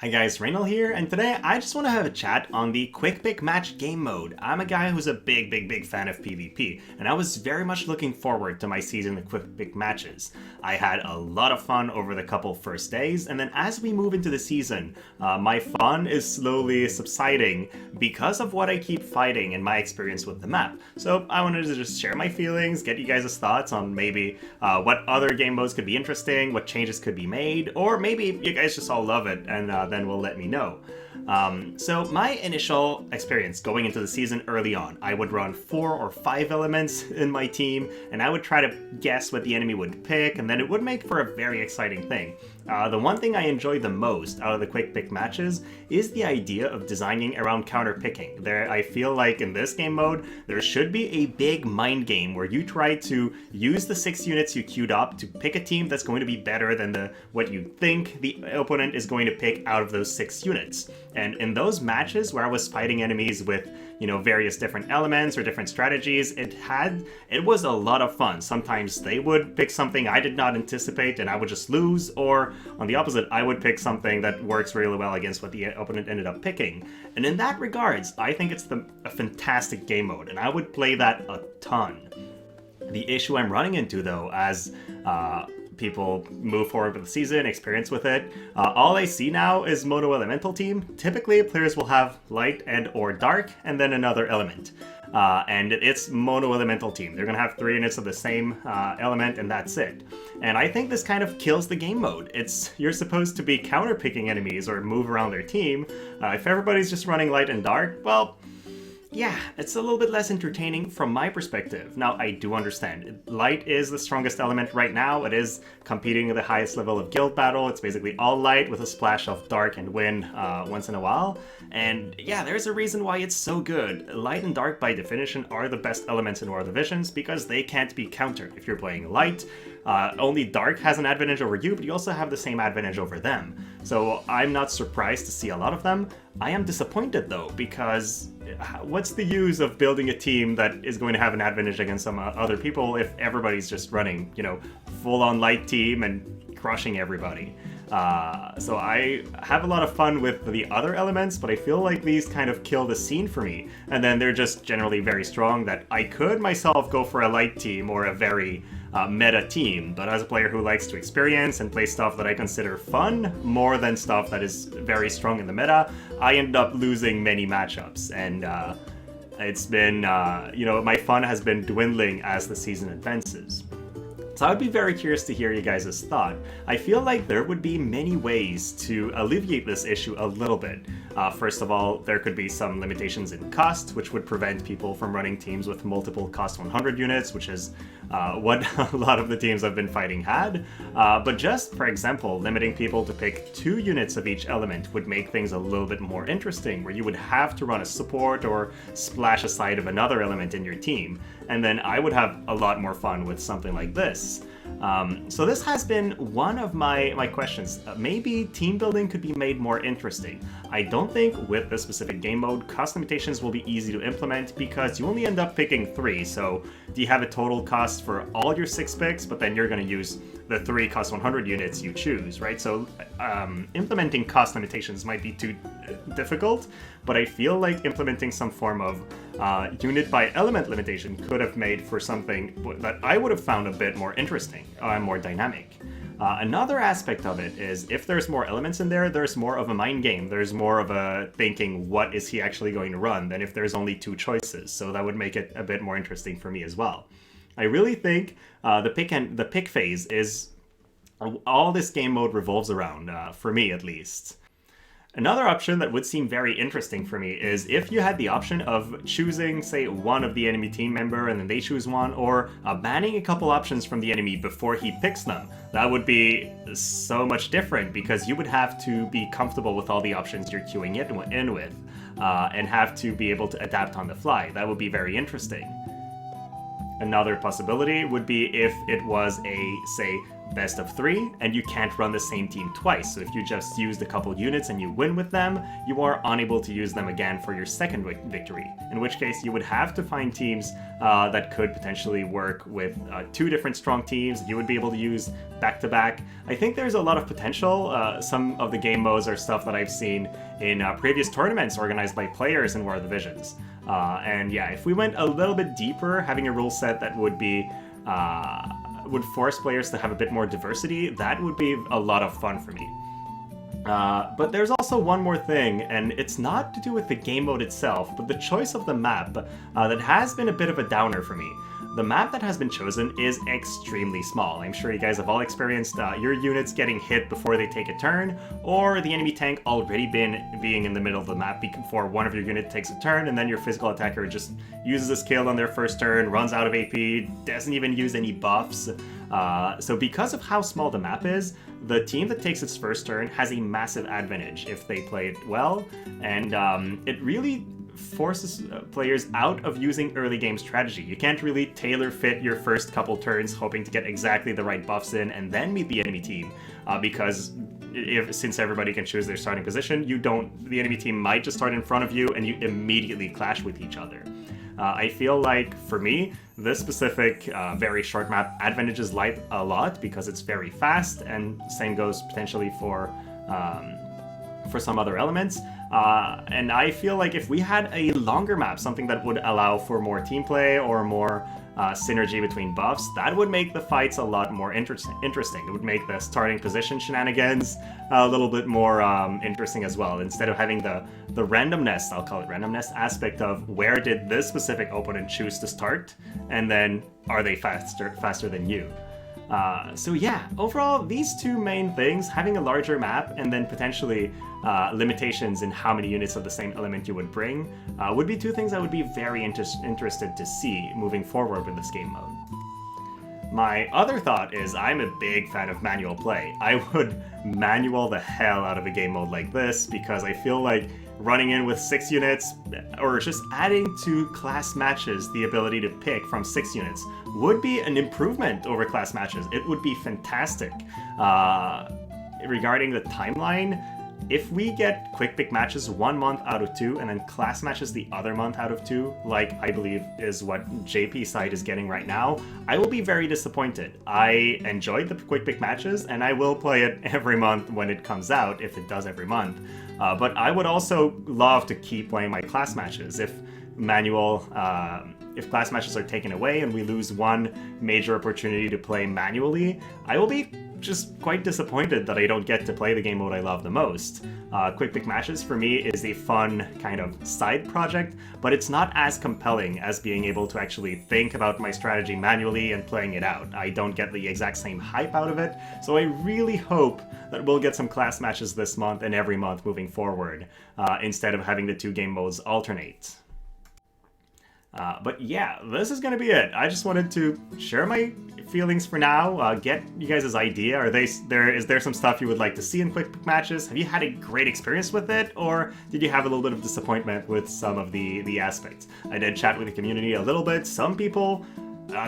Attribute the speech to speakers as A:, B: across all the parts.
A: Hi guys, Reynol here, and today I just want to have a chat on the Quick Pick Match game mode. I'm a guy who's a big fan of PvP, and I was very much looking forward to my season of Quick Pick Matches. I had a lot of fun over the couple first days, and then as we move into the season, my fun is slowly subsiding because of what I keep fighting and my experience with the map. So I wanted to just share my feelings, get you guys' thoughts on maybe what other game modes could be interesting, what changes could be made, or maybe you guys just all love it and then will let me know. So my initial experience going into the season early on, I would run 4 or 5 elements in my team, and I would try to guess what the enemy would pick, and then it would make for a very exciting thing. The one thing I enjoy the most out of the quick pick matches is the idea of designing around counter picking. I feel like in this game mode, there should be a big mind game where you try to use the 6 units you queued up to pick a team that's going to be better than what you think the opponent is going to pick out of those 6 units. And in those matches where I was fighting enemies with, various different elements or different strategies, it was a lot of fun. Sometimes they would pick something I did not anticipate and I would just lose, or on the opposite, I would pick something that works really well against what the opponent ended up picking. And in that regards, I think it's a fantastic game mode, and I would play that a ton. The issue I'm running into, though, as people move forward with the season, experience with it, all I see now is mono elemental team. Typically, players will have light and or dark, and then another element. And it's mono elemental team. They're gonna have 3 units of the same element, and that's it. And I think this kind of kills the game mode. You're supposed to be counter picking enemies or move around their team. If everybody's just running light and dark, well, yeah, it's a little bit less entertaining from my perspective. Now, I do understand. Light is the strongest element right now. It is competing at the highest level of guild battle. It's basically all light with a splash of dark and wind once in a while. And yeah, there's a reason why it's so good. Light and dark, by definition, are the best elements in War of the Visions because they can't be countered. If you're playing light, only dark has an advantage over you, but you also have the same advantage over them. So I'm not surprised to see a lot of them. I am disappointed though, because what's the use of building a team that is going to have an advantage against some other people if everybody's just running, full-on light team and crushing everybody? So I have a lot of fun with the other elements, but I feel like these kind of kill the scene for me. And then they're just generally very strong that I could myself go for a light team or a very meta team, but as a player who likes to experience and play stuff that I consider fun more than stuff that is very strong in the meta, I end up losing many matchups, and it's been, my fun has been dwindling as the season advances. So I would be very curious to hear you guys' thought. I feel like there would be many ways to alleviate this issue a little bit. First of all, there could be some limitations in cost, which would prevent people from running teams with multiple cost 100 units, which is what a lot of the teams I've been fighting had. But just, for example, limiting people to pick 2 units of each element would make things a little bit more interesting, where you would have to run a support or splash a side of another element in your team. And then I would have a lot more fun with something like this. So this has been one of my questions. Maybe team building could be made more interesting. I don't think with this specific game mode, cost limitations will be easy to implement because you only end up picking 3. So do you have a total cost for all your 6 picks, but then you're going to use the 3 cost 100 units you choose, right? So implementing cost limitations might be too difficult, but I feel like implementing some form of unit by element limitation could have made for something that I would have found a bit more interesting, more dynamic. Another aspect of it is if there's more elements in there, there's more of a mind game. There's more of a thinking, what is he actually going to run, than if there's only 2 choices. So that would make it a bit more interesting for me as well. I really think the pick phase is all this game mode revolves around, for me at least. Another option that would seem very interesting for me is if you had the option of choosing, say, one of the enemy team member and then they choose one, or banning a couple options from the enemy before he picks them. That would be so much different because you would have to be comfortable with all the options you're queuing in with and have to be able to adapt on the fly. That would be very interesting. Another possibility would be if it was a, say, best of 3, and you can't run the same team twice. So if you just used a couple units and you win with them, you are unable to use them again for your second victory, in which case you would have to find teams that could potentially work with 2 different strong teams that you would be able to use back-to-back. I think there's a lot of potential. Some of the game modes are stuff that I've seen in previous tournaments organized by players in War of the Visions. And yeah, if we went a little bit deeper, having a rule set that would be would force players to have a bit more diversity, that would be a lot of fun for me. But there's also one more thing, and it's not to do with the game mode itself, but the choice of the map that has been a bit of a downer for me. The map that has been chosen is extremely small. I'm sure you guys have all experienced your units getting hit before they take a turn, or the enemy tank already being in the middle of the map before one of your units takes a turn, and then your physical attacker just uses a skill on their first turn, runs out of AP, doesn't even use any buffs. So because of how small the map is, the team that takes its first turn has a massive advantage if they play it well, and it really forces players out of using early game strategy. You can't really tailor fit your first couple turns hoping to get exactly the right buffs in and then meet the enemy team, because since everybody can choose their starting position, the enemy team might just start in front of you and you immediately clash with each other. I feel like, for me, this specific very short map advantages light a lot because it's very fast, and same goes potentially for some other elements. And I feel like if we had a longer map, something that would allow for more team play or more synergy between buffs, that would make the fights a lot more interesting. It would make the starting position shenanigans a little bit more interesting as well. Instead of having the randomness, I'll call it randomness, aspect of where did this specific opponent choose to start, and then are they faster than you? So yeah, overall, these two main things, having a larger map and then potentially limitations in how many units of the same element you would bring, would be two things I would be very interested to see moving forward with this game mode. My other thought is I'm a big fan of manual play. I would manual the hell out of a game mode like this because I feel like running in with 6 units, or just adding to class matches the ability to pick from 6 units, would be an improvement over class matches. It would be fantastic. Regarding the timeline, if we get quick pick matches 1 month out of 2 and then class matches the other month out of 2, like I believe is what JP side is getting right now, I will be very disappointed. I enjoyed the quick pick matches and I will play it every month when it comes out, if it does every month. But I would also love to keep playing my class matches. If class matches are taken away and we lose one major opportunity to play manually, I will be just quite disappointed that I don't get to play the game mode I love the most. Quick pick matches for me is a fun kind of side project, but it's not as compelling as being able to actually think about my strategy manually and playing it out. I don't get the exact same hype out of it, so I really hope that we'll get some class matches this month and every month moving forward, instead of having the 2 game modes alternate. But yeah, this is going to be it. I just wanted to share my feelings for now, get you guys' idea. Is there some stuff you would like to see in quick pick matches? Have you had a great experience with it, or did you have a little bit of disappointment with some of the aspects? I did chat with the community a little bit. Some people,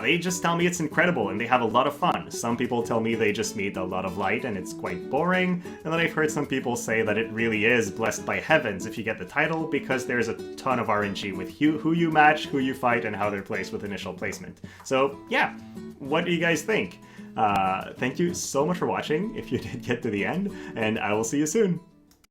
A: they just tell me it's incredible and they have a lot of fun. Some people tell me they just meet a lot of light and it's quite boring. And then I've heard some people say that it really is blessed by heavens if you get the title, because there's a ton of RNG with who you match, who you fight, and how they're placed with initial placement. So yeah, what do you guys think? Thank you so much for watching if you did get to the end, and I will see you soon.